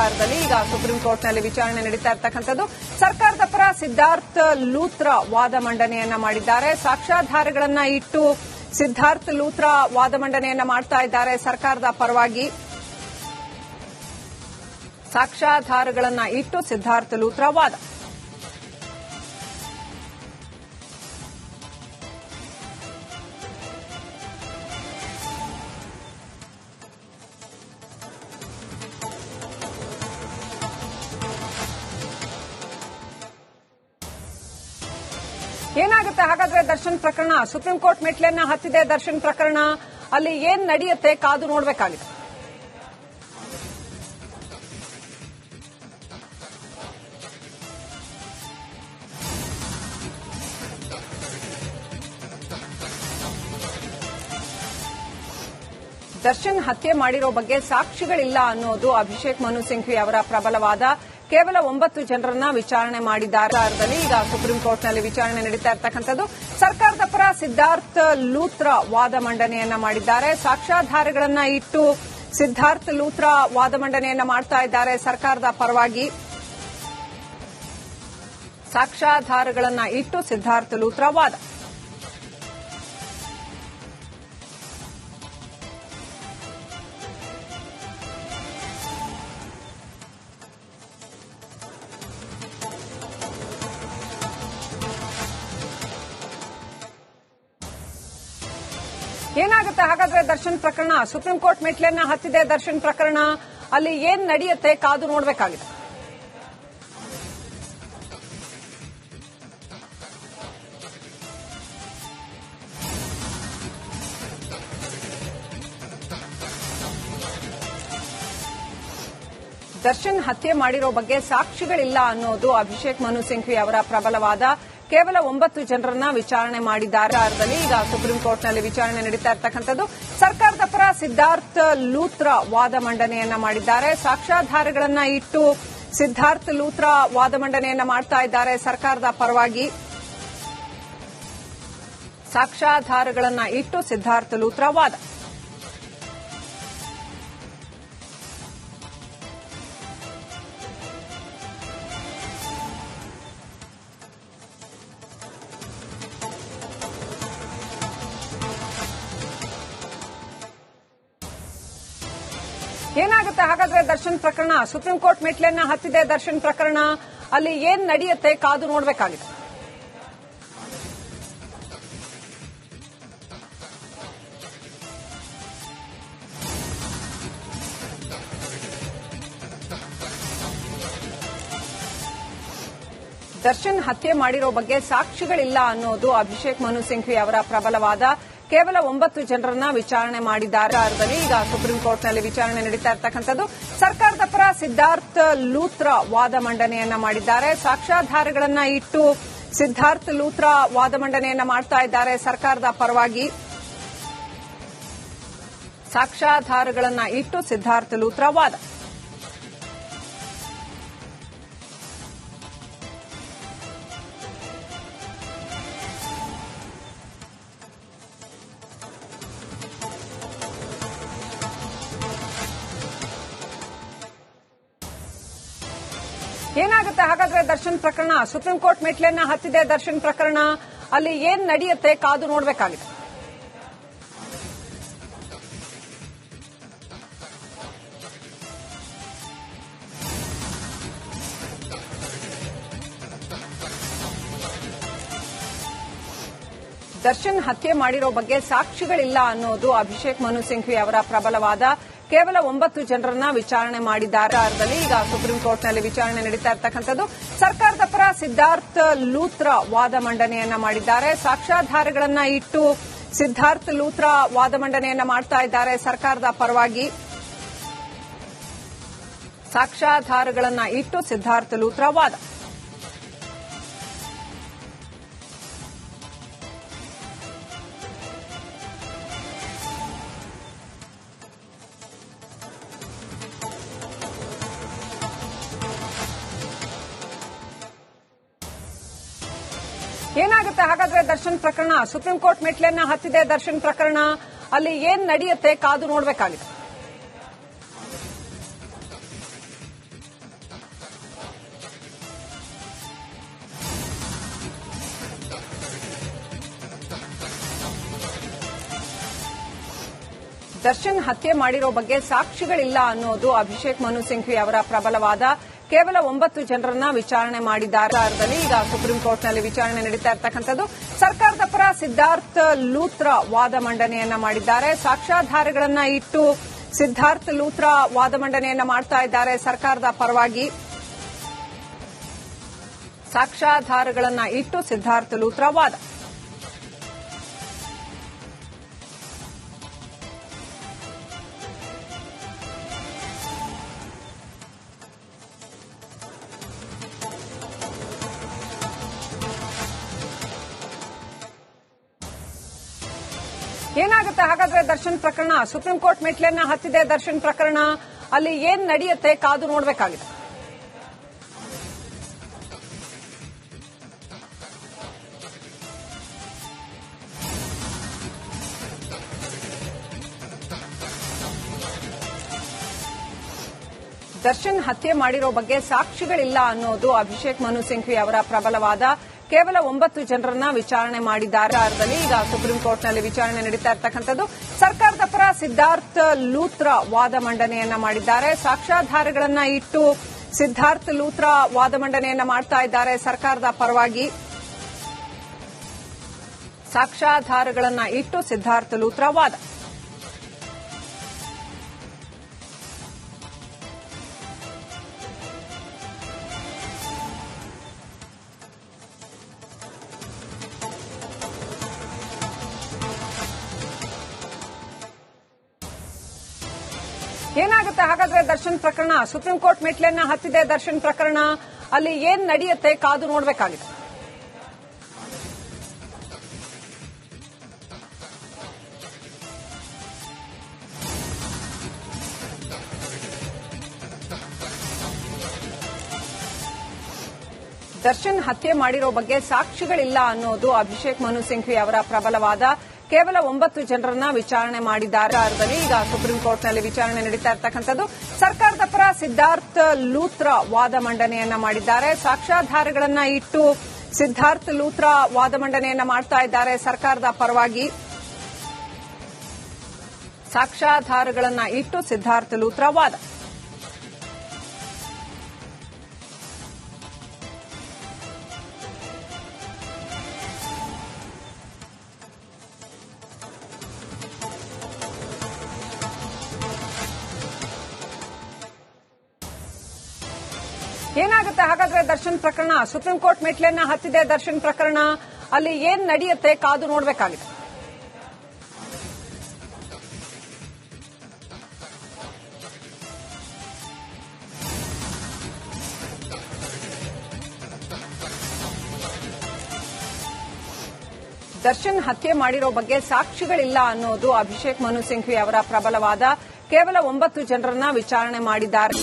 ವಿಚಾರದಲ್ಲಿ ಈಗ ಸುಪ್ರೀಂ ಕೋರ್ಟ್ನಲ್ಲಿ ವಿಚಾರಣೆ ನಡೀತಾ ಇರತಕ್ಕಂಥದ್ದು. ಸರ್ಕಾರದ ಪರ ಸಿದ್ಧಾರ್ಥ್ ಲೂಥ್ರಾ ವಾದ ಮಂಡನೆಯನ್ನ ಮಾಡಿದ್ದಾರೆ. ಸಾಕ್ಷ್ಯಾಧಾರಗಳನ್ನ ಇಟ್ಟು ಸಿದ್ಧಾರ್ಥ್ ಲೂಥ್ರಾ ವಾದ ಮಂಡನೆಯನ್ನ ಮಾಡ್ತಾ ಇದ್ದಾರೆ. ಸರ್ಕಾರದ ಪರವಾಗಿ ಸಾಕ್ಷ್ಯಾಧಾರಗಳನ್ನ ಇಟ್ಟು ಸಿದ್ಧಾರ್ಥ್ ಲೂಥ್ರಾ ವಾದ. ಏನಾಗುತ್ತೆ ಹಾಗಾದ್ರೆ ದರ್ಶನ್ ಪ್ರಕರಣ? ಸುಪ್ರೀಂ ಕೋರ್ಟ್ ಮೆಟ್ಲನ್ನ ಹತ್ತಿದೆ ದರ್ಶನ್ ಪ್ರಕರಣ. ಅಲ್ಲಿ ಏನ್ ನಡೆಯುತ್ತೆ ಕಾದು ನೋಡಬೇಕಾಗಿದೆ. ದರ್ಶನ್ ಹತ್ಯೆ ಮಾಡಿರೋ ಬಗ್ಗೆ ಸಾಕ್ಷಿಗಳಿಲ್ಲ ಅನ್ನೋದು ಅಭಿಷೇಕ್ ಮನು ಸಿಂಘ್ವಿ ಅವರ ಪ್ರಬಲ ವಾದ. ಕೇವಲ 9 ಜನರನ್ನ ವಿಚಾರಣೆ ಮಾಡಿದ್ದಾರೆ. ಈಗ ಸುಪ್ರೀಂ ಕೋರ್ಟ್ನಲ್ಲಿ ವಿಚಾರಣೆ ನಡೀತಾ ಇರತಕ್ಕಂಥದ್ದು. ಸರ್ಕಾರದ ಪರ ಸಿದ್ಧಾರ್ಥ್ ಲೂಥ್ರಾ ವಾದ ಮಂಡನೆಯನ್ನ ಮಾಡಿದ್ದಾರೆ. ಸಾಕ್ಷ್ಯಾಧಾರಗಳನ್ನ ಇಟ್ಟು ಸಿದ್ಧಾರ್ಥ್ ಲೂಥ್ರಾ ವಾದ ಮಂಡನೆಯನ್ನ ಮಾಡ್ತಾ ಇದ್ದಾರೆ. ಸರ್ಕಾರದ ಪರವಾಗಿ ಸಾಕ್ಷ್ಯಾಧಾರಗಳನ್ನ ಇಟ್ಟು ಸಿದ್ಧಾರ್ಥ್ ಲೂಥ್ರಾ ವಾದ. ಏನಾಗುತ್ತೆ ಹಾಗಾದ್ರೆ ದರ್ಶನ್ ಪ್ರಕರಣ? ಸುಪ್ರೀಂ ಕೋರ್ಟ್ ಮೆಟ್ಲನ್ನ ಹತ್ತಿದೆ ದರ್ಶನ್ ಪ್ರಕರಣ. ಅಲ್ಲಿ ಏನ್ ನಡೆಯುತ್ತೆ ಕಾದು ನೋಡಬೇಕಾಗಿದೆ. ದರ್ಶನ್ ಹತ್ಯೆ ಮಾಡಿರೋ ಬಗ್ಗೆ ಸಾಕ್ಷಿಗಳಿಲ್ಲ ಅನ್ನೋದು ಅಭಿಷೇಕ್ ಮನು ಸಿಂಘ್ವಿ ಅವರ ಪ್ರಬಲವಾದ. ಕೇವಲ 9 ಜನರನ್ನ ವಿಚಾರಣೆ ಮಾಡಿದ್ದಾರೆ. ಈಗ ಸುಪ್ರೀಂ ಕೋರ್ಟ್ನಲ್ಲಿ ವಿಚಾರಣೆ ನಡೀತಾ ಇರತಕ್ಕಂಥದ್ದು. ಸರ್ಕಾರದ ಪರ ಸಿದ್ಧಾರ್ಥ್ ಲೂಥ್ರಾ ವಾದ ಮಂಡನೆಯನ್ನ ಮಾಡಿದ್ದಾರೆ. ಸಾಕ್ಷ್ಯಾಧಾರಗಳನ್ನ ಇಟ್ಟು ಸಿದ್ಧಾರ್ಥ್ ಲೂಥ್ರಾ ವಾದ ಮಂಡನೆಯನ್ನ ಮಾಡ್ತಾ ಇದ್ದಾರೆ. ಸರ್ಕಾರದ ಪರವಾಗಿ ಸಾಕ್ಷ್ಯಾಧಾರಗಳನ್ನ ಇಟ್ಟು ಸಿದ್ಧಾರ್ಥ್ ಲೂಥ್ರಾ ವಾದ. ಏನಾಗುತ್ತೆ ಹಾಗಾದ್ರೆ ದರ್ಶನ್ ಪ್ರಕರಣ? ಸುಪ್ರೀಂ ಕೋರ್ಟ್ ಮೆಟ್ಲನ್ನ ಹತ್ತಿದೆ ದರ್ಶನ್ ಪ್ರಕರಣ. ಅಲ್ಲಿ ಏನ್ ನಡೆಯುತ್ತೆ ಕಾದು ನೋಡಬೇಕಾಗಿದೆ. ದರ್ಶನ್ ಹತ್ಯೆ ಮಾಡಿರೋ ಬಗ್ಗೆ ಸಾಕ್ಷಿಗಳಿಲ್ಲ ಅನ್ನೋದು ಅಭಿಷೇಕ್ ಮನು ಸಿಂಘ್ವಿ ಅವರ ಪ್ರಬಲವಾದ. ಕೇವಲ 9 ಜನರನ್ನ ವಿಚಾರಣೆ ಮಾಡಿದ್ದಾರೆ. ಈಗ ಸುಪ್ರೀಂ ಕೋರ್ಟ್ನಲ್ಲಿ ವಿಚಾರಣೆ ನಡೀತಾ ಇರತಕ್ಕಂಥದ್ದು. ಸರ್ಕಾರದ ಪರ ಸಿದ್ಧಾರ್ಥ್ ಲೂಥ್ರಾ ವಾದ ಮಂಡನೆಯನ್ನ ಮಾಡಿದ್ದಾರೆ. ಸಾಕ್ಷ್ಯಾಧಾರಗಳನ್ನ ಇಟ್ಟು ಸಿದ್ಧಾರ್ಥ್ ಲೂಥ್ರಾ ವಾದ ಮಂಡನೆಯನ್ನ ಮಾಡ್ತಾ ಇದ್ದಾರೆ. ಸರ್ಕಾರದ ಪರವಾಗಿ ಸಾಕ್ಷ್ಯಾಧಾರಗಳನ್ನ ಇಟ್ಟು ಸಿದ್ಧಾರ್ಥ್ ಲೂಥ್ರಾ ವಾದ. ಏನಾಗುತ್ತೆ ಹಾಗಾದ್ರೆ ದರ್ಶನ್ ಪ್ರಕರಣ? ಸುಪ್ರೀಂ ಕೋರ್ಟ್ ಮೆಟ್ಲನ್ನ ಹತ್ತಿದೆ ದರ್ಶನ್ ಪ್ರಕರಣ. ಅಲ್ಲಿ ಏನ್ ನಡೆಯುತ್ತೆ ಕಾದು ನೋಡಬೇಕಾಗಿದೆ. ದರ್ಶನ್ ಹತ್ಯೆ ಮಾಡಿರೋ ಬಗ್ಗೆ ಸಾಕ್ಷಿಗಳಿಲ್ಲ ಅನ್ನೋದು ಅಭಿಷೇಕ್ ಮನು ಸಿಂಘ್ವಿ ಅವರ ಪ್ರಬಲವಾದ. ಕೇವಲ 9 ಜನರನ್ನ ವಿಚಾರಣೆ ಮಾಡಿದ್ದಾರೆ. ಈಗ ಸುಪ್ರೀಂ ಕೋರ್ಟ್ನಲ್ಲಿ ವಿಚಾರಣೆ ನಡೀತಾ ಇರತಕ್ಕಂಥದ್ದು. ಸರ್ಕಾರದ ಪರ ಸಿದ್ಧಾರ್ಥ್ ಲೂಥ್ರಾ ವಾದ ಮಂಡನೆಯನ್ನ ಮಾಡಿದ್ದಾರೆ. ಸಾಕ್ಷ್ಯಾಧಾರಗಳನ್ನ ಇಟ್ಟು ಸಿದ್ಧಾರ್ಥ್ ಲೂಥ್ರಾ ವಾದ ಮಂಡನೆಯನ್ನ ಮಾಡ್ತಾ ಇದ್ದಾರೆ. ಸರ್ಕಾರದ ಪರವಾಗಿ ಸಾಕ್ಷ್ಯಾಧಾರಗಳನ್ನ ಇಟ್ಟು ಸಿದ್ಧಾರ್ಥ್ ಲೂಥ್ರಾ ವಾದ. ಏನಾಗುತ್ತೆ ಹಾಗಾದ್ರೆ ದರ್ಶನ್ ಪ್ರಕರಣ? ಸುಪ್ರೀಂ ಕೋರ್ಟ್ ಮೆಟ್ಲನ್ನ ಹತ್ತಿದೆ ದರ್ಶನ್ ಪ್ರಕರಣ. ಅಲ್ಲಿ ಏನ್ ನಡೆಯುತ್ತೆ ಕಾದು ನೋಡಬೇಕಾಗಿದೆ. ದರ್ಶನ್ ಹತ್ಯೆ ಮಾಡಿರೋ ಬಗ್ಗೆ ಸಾಕ್ಷಿಗಳಿಲ್ಲ ಅನ್ನೋದು ಅಭಿಷೇಕ್ ಮನು ಸಿಂಘ್ವಿ ಅವರ ಪ್ರಬಲ ವಾದ. ಕೇವಲ 9 ಜನರನ್ನ ವಿಚಾರಣೆ ಮಾಡಿದ್ದಾರೆ. ಈಗ ಸುಪ್ರೀಂ ಕೋರ್ಟ್ನಲ್ಲಿ ವಿಚಾರಣೆ ನಡೀತಾ ಇರತಕ್ಕಂಥದ್ದು. ಸರ್ಕಾರದ ಪರ ಸಿದ್ಧಾರ್ಥ್ ಲೂಥ್ರಾ ವಾದ ಮಂಡನೆಯನ್ನ ಮಾಡಿದ್ದಾರೆ. ಸಾಕ್ಷ್ಯಾಧಾರಗಳನ್ನ ಇಟ್ಟು ಸಿದ್ಧಾರ್ಥ್ ಲೂಥ್ರಾ ವಾದ ಮಂಡನೆಯನ್ನ ಮಾಡ್ತಾ ಇದ್ದಾರೆ. ಸರ್ಕಾರದ ಪರವಾಗಿ ಸಾಕ್ಷ್ಯಾಧಾರಗಳನ್ನ ಇಟ್ಟು ಸಿದ್ಧಾರ್ಥ್ ಲೂಥ್ರಾ ವಾದ. ಏನಾಗುತ್ತೆ ಹಾಗಾದ್ರೆ ದರ್ಶನ್ ಪ್ರಕರಣ? ಸುಪ್ರೀಂ ಕೋರ್ಟ್ ಮೆಟ್ಲನ್ನ ಹತ್ತಿದೆ ದರ್ಶನ್ ಪ್ರಕರಣ. ಅಲ್ಲಿ ಏನ್ ನಡೆಯುತ್ತೆ ಕಾದು ನೋಡಬೇಕಾಗಿದೆ. ದರ್ಶನ್ ಹತ್ಯೆ ಮಾಡಿರೋ ಬಗ್ಗೆ ಸಾಕ್ಷಿಗಳಿಲ್ಲ ಅನ್ನೋದು ಅಭಿಷೇಕ್ ಮನು ಸಿಂಘ್ವಿ ಅವರ ಪ್ರಬಲ ವಾದ. ಕೇವಲ 9 ಜನರನ್ನ ವಿಚಾರಣೆ ಮಾಡಿದ್ದಾರೆ. ಈಗ ಸುಪ್ರೀಂ ಕೋರ್ಟ್ನಲ್ಲಿ ವಿಚಾರಣೆ ನಡೀತಾ ಇರತಕ್ಕಂಥದ್ದು. ಸರ್ಕಾರದ ಪರ ಸಿದ್ಧಾರ್ಥ್ ಲೂಥ್ರಾ ವಾದ ಮಂಡನೆಯನ್ನ ಮಾಡಿದ್ದಾರೆ. ಸಾಕ್ಷ್ಯಾಧಾರಗಳನ್ನ ಇಟ್ಟು ಸಿದ್ಧಾರ್ಥ್ ಲೂಥ್ರಾ ವಾದ ಮಂಡನೆಯನ್ನ ಮಾಡ್ತಾ ಇದ್ದಾರೆ. ಸರ್ಕಾರದ ಪರವಾಗಿ ಸಾಕ್ಷ್ಯಾಧಾರಗಳನ್ನ ಇಟ್ಟು ಸಿದ್ಧಾರ್ಥ್ ಲೂಥ್ರಾ ವಾದ. ಏನಾಗುತ್ತೆ ಹಾಗಾದ್ರೆ ದರ್ಶನ್ ಪ್ರಕರಣ? ಸುಪ್ರೀಂ ಕೋರ್ಟ್ ಮೆಟ್ಲನ್ನ ಹತ್ತಿದೆ ದರ್ಶನ್ ಪ್ರಕರಣ. ಅಲ್ಲಿ ಏನ್ ನಡೆಯುತ್ತೆ ಕಾದು ನೋಡಬೇಕಾಗಿದೆ. ದರ್ಶನ್ ಹತ್ಯೆ ಮಾಡಿರೋ ಬಗ್ಗೆ ಸಾಕ್ಷಿಗಳಿಲ್ಲ ಅನ್ನೋದು ಅಭಿಷೇಕ್ ಮನು ಸಿಂಘ್ವಿ ಅವರ ಪ್ರಬಲ ವಾದ. ಕೇವಲ 9 ಜನರನ್ನ ವಿಚಾರಣೆ ಮಾಡಿದ್ದಾರೆ. ಈಗ ಸುಪ್ರೀಂ ಕೋರ್ಟ್ನಲ್ಲಿ ವಿಚಾರಣೆ ನಡೀತಾ ಇರತಕ್ಕಂಥದ್ದು. ಸರ್ಕಾರದ ಪರ ಸಿದ್ಧಾರ್ಥ್ ಲೂಥ್ರಾ ವಾದ ಮಂಡನೆಯನ್ನ ಮಾಡಿದ್ದಾರೆ. ಸಾಕ್ಷ್ಯಾಧಾರಗಳನ್ನ ಇಟ್ಟು ಸಿದ್ಧಾರ್ಥ್ ಲೂಥ್ರಾ ವಾದ ಮಂಡನೆಯನ್ನ ಮಾಡ್ತಾ ಇದ್ದಾರೆ. ಸರ್ಕಾರದ ಪರವಾಗಿ ಸಾಕ್ಷ್ಯಾಧಾರಗಳನ್ನ ಇಟ್ಟು ಸಿದ್ಧಾರ್ಥ್ ಲೂಥ್ರಾ ವಾದ. ಏನಾಗುತ್ತೆ ಹಾಗಾದ್ರೆ ದರ್ಶನ್ ಪ್ರಕರಣ? ಸುಪ್ರೀಂ ಕೋರ್ಟ್ ಮೆಟ್ಲನ್ನ ಹತ್ತಿದೆ ದರ್ಶನ್ ಪ್ರಕರಣ. ಅಲ್ಲಿ ಏನ್ ನಡೆಯುತ್ತೆ ಕಾದು ನೋಡಬೇಕಾಗಿದೆ. ದರ್ಶನ್ ಹತ್ಯೆ ಮಾಡಿರೋ ಬಗ್ಗೆ ಸಾಕ್ಷಿಗಳಿಲ್ಲ ಅನ್ನೋದು ಅಭಿಷೇಕ್ ಮನು ಸಿಂಘ್ವಿ ಅವರ ಪ್ರಬಲ ವಾದ. ಕೇವಲ 9 ಜನರನ್ನ ವಿಚಾರಣೆ ಮಾಡಿದ್ದಾರೆ.